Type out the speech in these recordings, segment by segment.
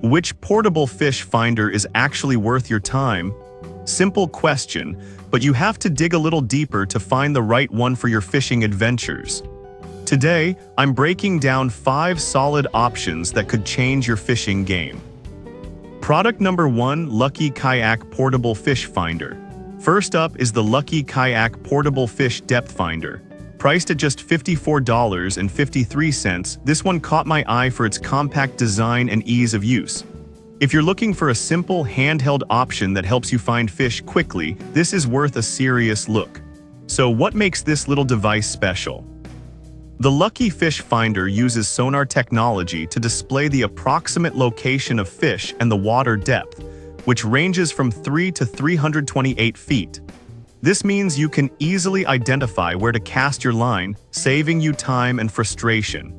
Which portable fish finder is actually worth your time? Simple question, but you have to dig a little deeper to find the right one for your fishing adventures. Today, I'm breaking down 5 solid options that could change your fishing game. Product number 1, Lucky Kayak Portable Fish Finder. First up is the Lucky Kayak Portable Fish Depth Finder. Priced at just $54.53, this one caught my eye for its compact design and ease of use. If you're looking for a simple, handheld option that helps you find fish quickly, this is worth a serious look. So what makes this little device special? The Lucky Fish Finder uses sonar technology to display the approximate location of fish and the water depth, which ranges from 3 to 328 feet. This means you can easily identify where to cast your line, saving you time and frustration.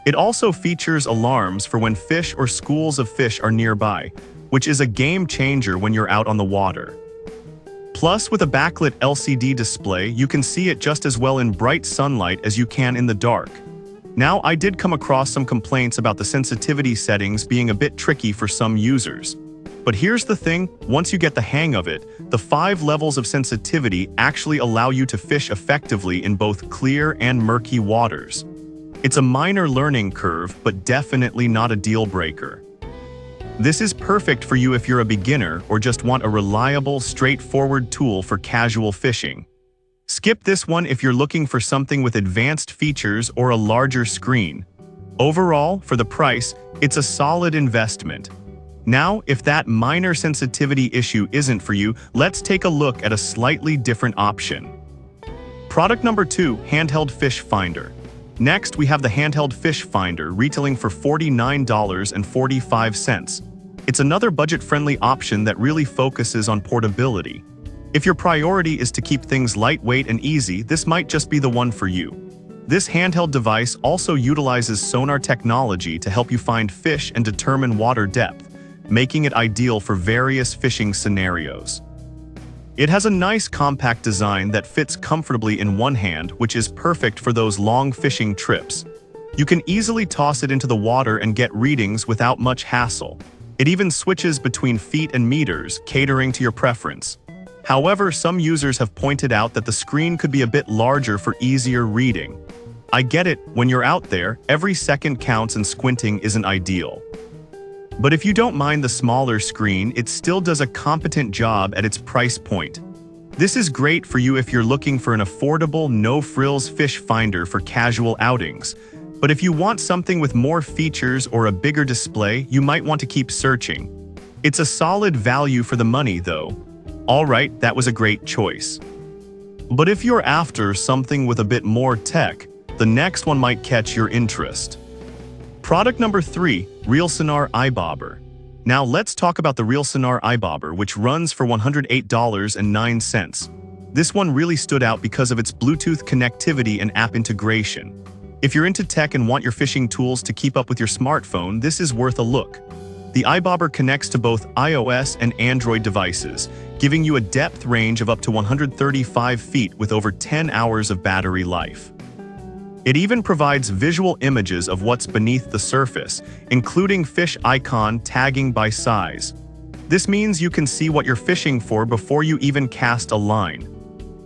It also features alarms for when fish or schools of fish are nearby, which is a game changer when you're out on the water. Plus, with a backlit LCD display, you can see it just as well in bright sunlight as you can in the dark. Now, I did come across some complaints about the sensitivity settings being a bit tricky for some users. But here's the thing, once you get the hang of it, the 5 levels of sensitivity actually allow you to fish effectively in both clear and murky waters. It's a minor learning curve, but definitely not a deal breaker. This is perfect for you if you're a beginner or just want a reliable, straightforward tool for casual fishing. Skip this one if you're looking for something with advanced features or a larger screen. Overall, for the price, it's a solid investment. Now, if that minor sensitivity issue isn't for you, let's take a look at a slightly different option. Product number 2, Handheld Fish Finder. Next, we have the Handheld Fish Finder, retailing for $49.45. It's another budget-friendly option that really focuses on portability. If your priority is to keep things lightweight and easy, this might just be the one for you. This handheld device also utilizes sonar technology to help you find fish and determine water depth, making it ideal for various fishing scenarios. It has a nice compact design that fits comfortably in one hand, which is perfect for those long fishing trips. You can easily toss it into the water and get readings without much hassle. It even switches between feet and meters, catering to your preference. However, some users have pointed out that the screen could be a bit larger for easier reading. I get it, when you're out there, every second counts and squinting isn't ideal. But if you don't mind the smaller screen, it still does a competent job at its price point. This is great for you if you're looking for an affordable, no-frills fish finder for casual outings. But if you want something with more features or a bigger display, you might want to keep searching. It's a solid value for the money, though. Alright, that was a great choice. But if you're after something with a bit more tech, the next one might catch your interest. Product number 3, RealSonar iBobber. Now let's talk about the RealSonar iBobber, which runs for $108.09. This one really stood out because of its Bluetooth connectivity and app integration. If you're into tech and want your fishing tools to keep up with your smartphone, this is worth a look. The iBobber connects to both iOS and Android devices, giving you a depth range of up to 135 feet with over 10 hours of battery life. It even provides visual images of what's beneath the surface, including fish icon tagging by size. This means you can see what you're fishing for before you even cast a line.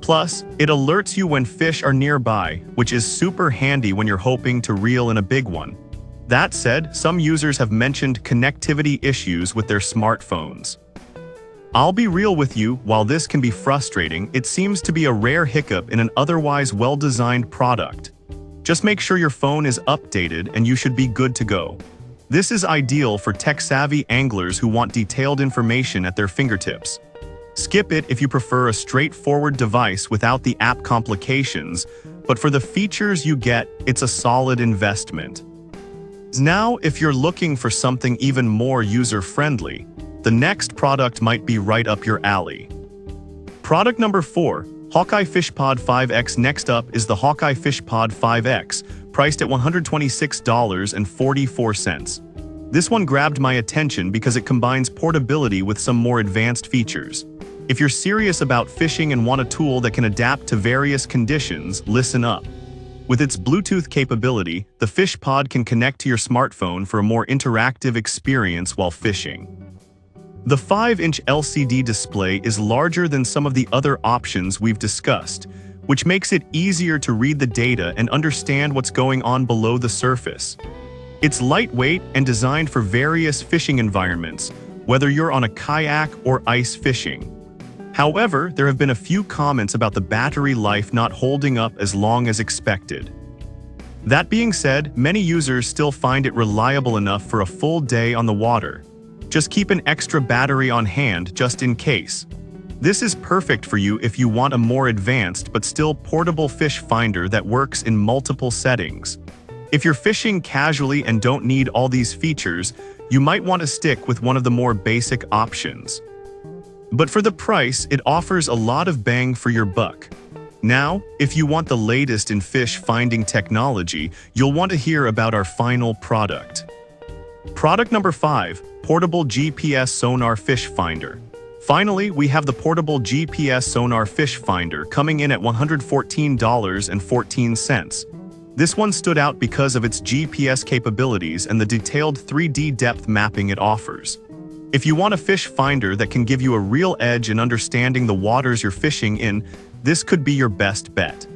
Plus, it alerts you when fish are nearby, which is super handy when you're hoping to reel in a big one. That said, some users have mentioned connectivity issues with their smartphones. I'll be real with you, while this can be frustrating, it seems to be a rare hiccup in an otherwise well-designed product. Just make sure your phone is updated and you should be good to go. This is ideal for tech-savvy anglers who want detailed information at their fingertips. Skip it if you prefer a straightforward device without the app complications, but for the features you get, it's a solid investment. Now, if you're looking for something even more user-friendly, the next product might be right up your alley. Product number 4, Hawkeye FishPod 5X. Next up is the Hawkeye FishPod 5X, priced at $126.44. This one grabbed my attention because it combines portability with some more advanced features. If you're serious about fishing and want a tool that can adapt to various conditions, listen up. With its Bluetooth capability, the Fish Pod can connect to your smartphone for a more interactive experience while fishing. The 5-inch LCD display is larger than some of the other options we've discussed, which makes it easier to read the data and understand what's going on below the surface. It's lightweight and designed for various fishing environments, whether you're on a kayak or ice fishing. However, there have been a few comments about the battery life not holding up as long as expected. That being said, many users still find it reliable enough for a full day on the water. Just keep an extra battery on hand just in case. This is perfect for you if you want a more advanced but still portable fish finder that works in multiple settings. If you're fishing casually and don't need all these features, you might want to stick with one of the more basic options. But for the price, it offers a lot of bang for your buck. Now, if you want the latest in fish finding technology, you'll want to hear about our final product. Product number 5, Portable GPS Sonar Fish Finder. Finally, we have the Portable GPS Sonar Fish Finder coming in at $114.14. This one stood out because of its GPS capabilities and the detailed 3D depth mapping it offers. If you want a fish finder that can give you a real edge in understanding the waters you're fishing in, this could be your best bet.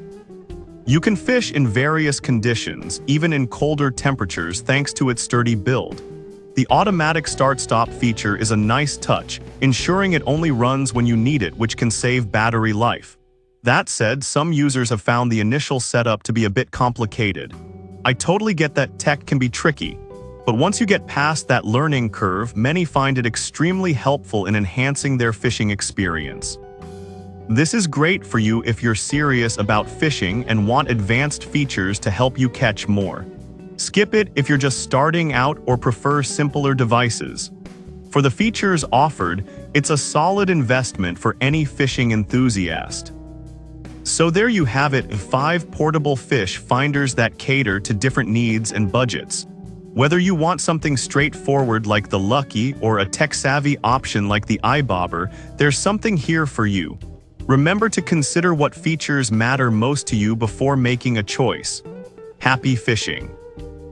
You can fish in various conditions, even in colder temperatures, thanks to its sturdy build. The automatic start-stop feature is a nice touch, ensuring it only runs when you need it, which can save battery life. That said, some users have found the initial setup to be a bit complicated. I totally get that tech can be tricky, but once you get past that learning curve, many find it extremely helpful in enhancing their fishing experience. This is great for you if you're serious about fishing and want advanced features to help you catch more. Skip it if you're just starting out or prefer simpler devices. For the features offered, it's a solid investment for any fishing enthusiast. So there you have it, 5 portable fish finders that cater to different needs and budgets. Whether you want something straightforward like the Lucky or a tech-savvy option like the iBobber, there's something here for you. Remember to consider what features matter most to you before making a choice. Happy fishing!